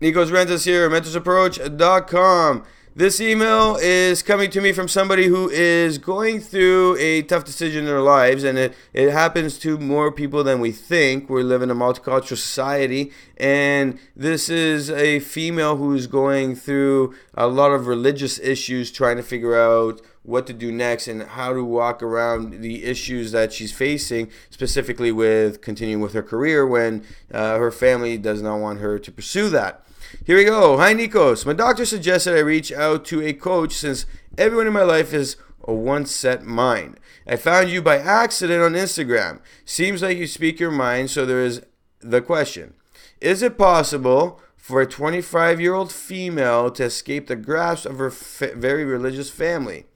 Nikos Rentas here, mentorsapproach.com. This email is coming to me from somebody who is going through a tough decision in their lives, and it happens to more people than we think. We live in a multicultural society, and this is a female who's going through a lot of religious issues, trying to figure out what to do next and how to walk around the issues that she's facing, specifically with continuing with her career when her family does not want her to pursue that. Here we go. Hi, Nikos. My doctor suggested I reach out to a coach since everyone in my life is a one-set mind. I found you by accident on Instagram. Seems like you speak your mind, so there is the question. Is it possible for a 25-year-old female to escape the grasp of her very religious family?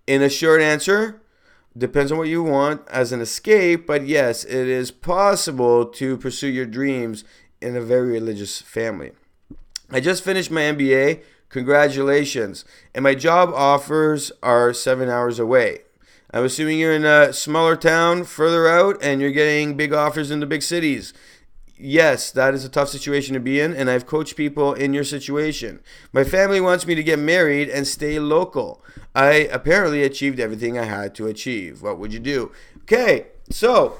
In a short answer, depends on what you want as an escape, but yes, it is possible to pursue your dreams in a very religious family. I just finished my MBA. Congratulations. And my job offers are 7 hours away. I'm assuming you're in a smaller town further out and you're getting big offers in the big cities. Yes, that is a tough situation to be in, and I've coached people in your situation. My family wants me to get married and stay local. I apparently achieved everything I had to achieve. What would you do? Okay, so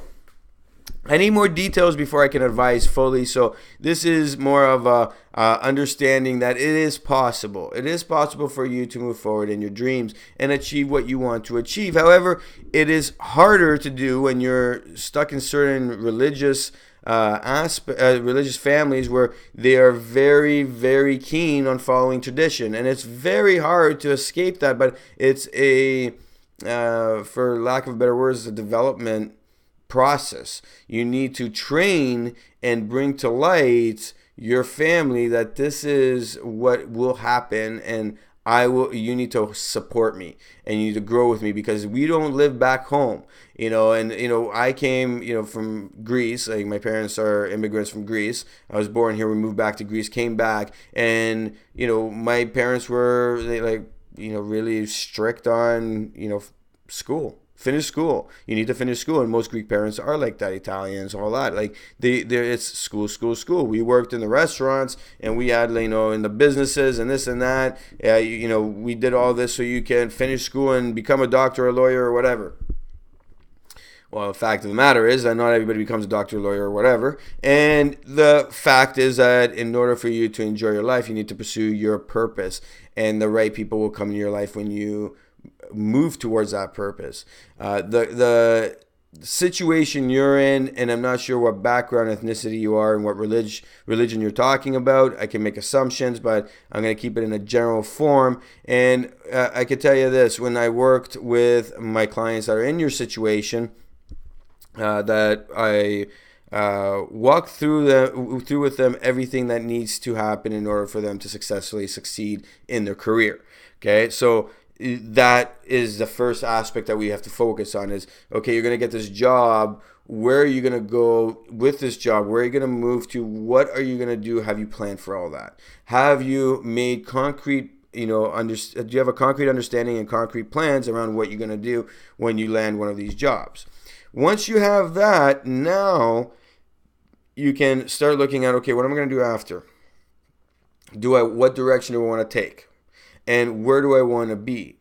I need more details before I can advise fully. So this is more of a understanding that it is possible. It is possible for you to move forward in your dreams and achieve what you want to achieve. However, it is harder to do when you're stuck in certain religious religious families where they are very, very keen on following tradition, and it's very hard to escape that. But it's a, for lack of better words, a development process. You need to train and bring to light your family that this is what will happen, and you need to support me and you need to grow with me because we don't live back home, and I came, from Greece. Like, my parents are immigrants from Greece. I was born here. We moved back to Greece, came back, and, my parents were, really strict on, school. Finish school. You need to finish school, and most Greek parents are like that. Italians, all that. Like it's school, school, school. We worked in the restaurants, and we had, in the businesses and this and that. We did all this so you can finish school and become a doctor, a lawyer, or whatever. Well, the fact of the matter is that not everybody becomes a doctor, lawyer, or whatever. And the fact is that in order for you to enjoy your life, you need to pursue your purpose, and the right people will come in your life when you move towards that purpose. The situation you're in, and I'm not sure what background, ethnicity you are, and what religion you're talking about. I can make assumptions, but I'm going to keep it in a general form. And I can tell you this: when I worked with my clients that are in your situation, that I walk through with them everything that needs to happen in order for them to successfully succeed in their career. Okay, so that is the first aspect that we have to focus on is, okay, you're going to get this job. Where are you going to go with this job? Where are you going to move to? What are you going to do? Have you planned for all that? Have you made concrete, do you have a concrete understanding and concrete plans around what you're going to do when you land one of these jobs? Once you have that, now you can start looking at, okay, what am I going to do after? What direction do I want to take? And where do I want to be?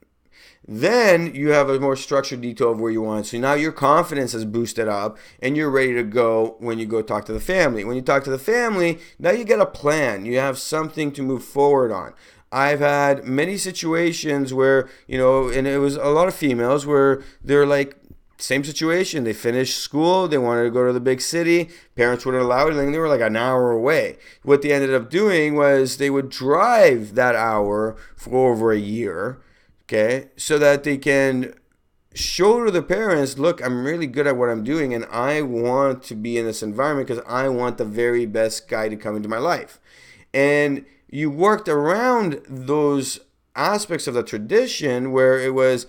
Then you have a more structured detail of where you want. So now your confidence is boosted up and you're ready to go when you go talk to the family. When you talk to the family, now you get a plan. You have something to move forward on. I've had many situations where, and it was a lot of females where they're like, same situation. They finished school. They wanted to go to the big city. Parents wouldn't allow it. And they were like an hour away. What they ended up doing was they would drive that hour for over a year, okay, so that they can show to the parents, look, I'm really good at what I'm doing, and I want to be in this environment because I want the very best guy to come into my life. And you worked around those aspects of the tradition where it was,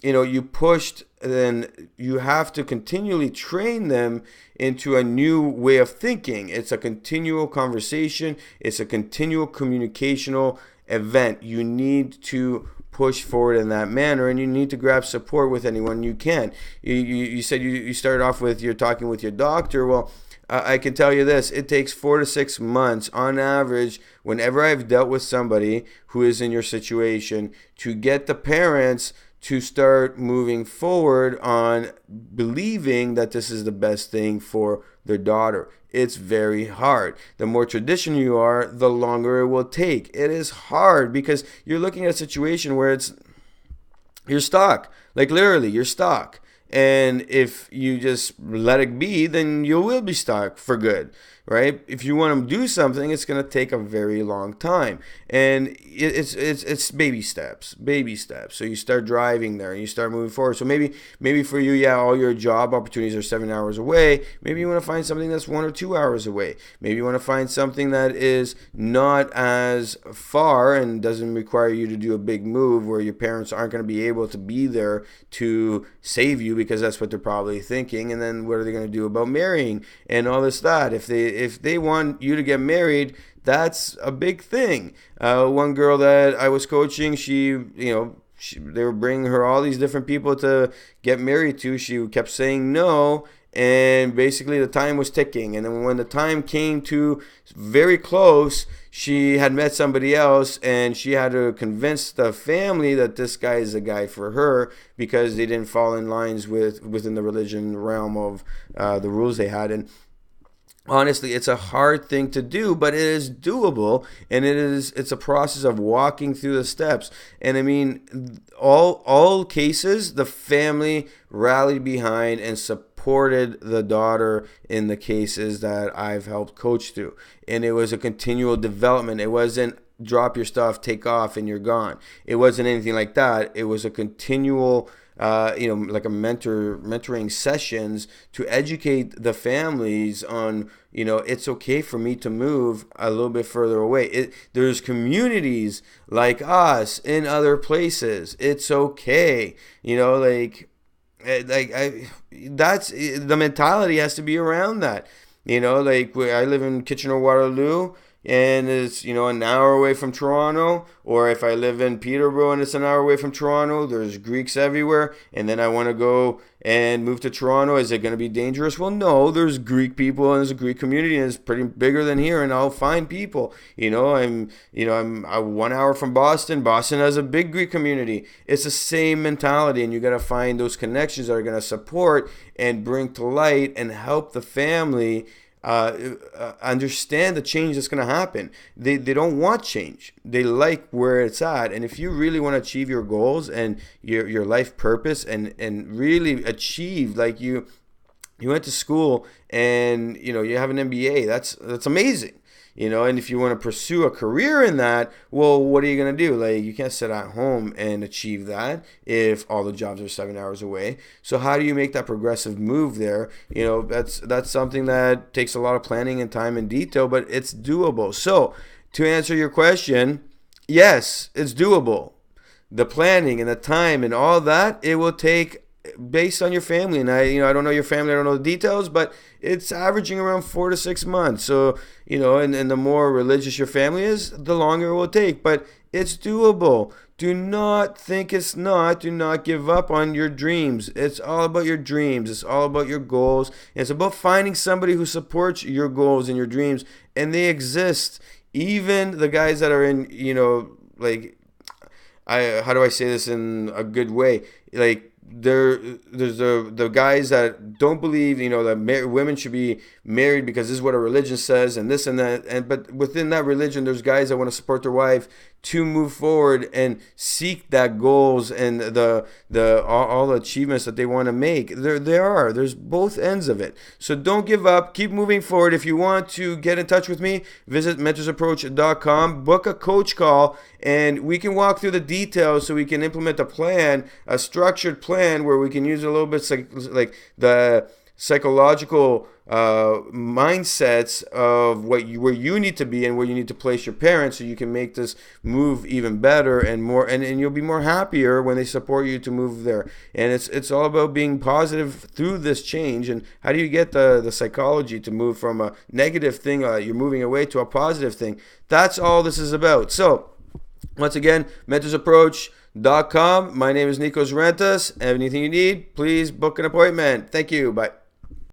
you pushed, then you have to continually train them into a new way of thinking. It's a continual conversation. It's a continual communicational event. You need to push forward in that manner, and you need to grab support with anyone you can. You said you started off with you're talking with your doctor. Well, I can tell you this, it takes 4 to 6 months on average whenever I've dealt with somebody who is in your situation to get the parents to start moving forward on believing that this is the best thing for their daughter. It's very hard. The more traditional you are, the longer it will take. It is hard because you're looking at a situation where you're stuck. Like literally, you're stuck. And if you just let it be, then you will be stuck for good, right? If you want to do something, it's going to take a very long time. And it's baby steps. So you start driving there and you start moving forward. So maybe for you, yeah, all your job opportunities are 7 hours away. Maybe you want to find something that's 1 or 2 hours away. Maybe you want to find something that is not as far and doesn't require you to do a big move where your parents aren't going to be able to be there to save you, because that's what they're probably thinking. And then what are they going to do about marrying and all this that? If they want you to get married, that's a big thing. One girl that I was coaching, they were bringing her all these different people to get married to. She kept saying no, and basically the time was ticking. And then when the time came to very close, she had met somebody else, and she had to convince the family that this guy is the guy for her, because they didn't fall in lines within the religion realm of the rules they had. And honestly, it's a hard thing to do, but it is doable, and it's a process of walking through the steps. And I mean, all cases, the family rallied behind and supported the daughter in the cases that I've helped coach through. And it was a continual development. It wasn't drop your stuff, take off, and you're gone. It wasn't anything like that. It was a continual like a mentoring sessions to educate the families on, it's okay for me to move a little bit further away. There's communities like us in other places. It's okay. That's the mentality has to be around that. Like I live in Kitchener-Waterloo, and it's an hour away from Toronto, or if I live in Peterborough and it's an hour away from Toronto, there's Greeks everywhere, and then I want to go and move to Toronto. Is it going to be dangerous? Well, no, there's Greek people and there's a Greek community, and it's pretty bigger than here, and I'll find people. I'm 1 hour from Boston. Boston has a big Greek community. It's the same mentality, and you got to find those connections that are going to support and bring to light and help the family understand the change that's going to happen. They don't want change. They like where it's at. And if you really want to achieve your goals and your life purpose and really achieve, like you went to school and you have an MBA, that's amazing. And if you want to pursue a career in that, well, what are you going to do? Like, you can't sit at home and achieve that if all the jobs are 7 hours away. So how do you make that progressive move there? That's something that takes a lot of planning and time and detail, but it's doable. So to answer your question, yes, it's doable. The planning and the time and all that, it will take based on your family. And I don't know your family, I don't know the details, but it's averaging around 4 to 6 months. So, and the more religious your family is, the longer it will take, but it's doable. Do not think it's not. Do not give up on your dreams. It's all about your dreams. It's all about your goals. It's about finding somebody who supports your goals and your dreams, and they exist. Even the guys that are in, how do I say this in a good way? Like, there's the guys that don't believe that women should be married because this is what a religion says and this and that, but within that religion there's guys that want to support their wife to move forward and seek that goals and all the achievements that they want to make. There's both ends of it. So don't give up, keep moving forward. If you want to get in touch with me, visit mentorsapproach.com, book a coach call, and we can walk through the details so we can implement a structured plan where we can use a little bit like the psychological mindsets of where you need to be and where you need to place your parents, so you can make this move even better and more, and you'll be more happier when they support you to move there. And it's all about being positive through this change. And how do you get the psychology to move from a negative thing you're moving away to a positive thing? That's all this is about. So once again, mentorsapproach.com. My name is Nikos Rentas. Anything you need, please book an appointment. Thank you. Bye.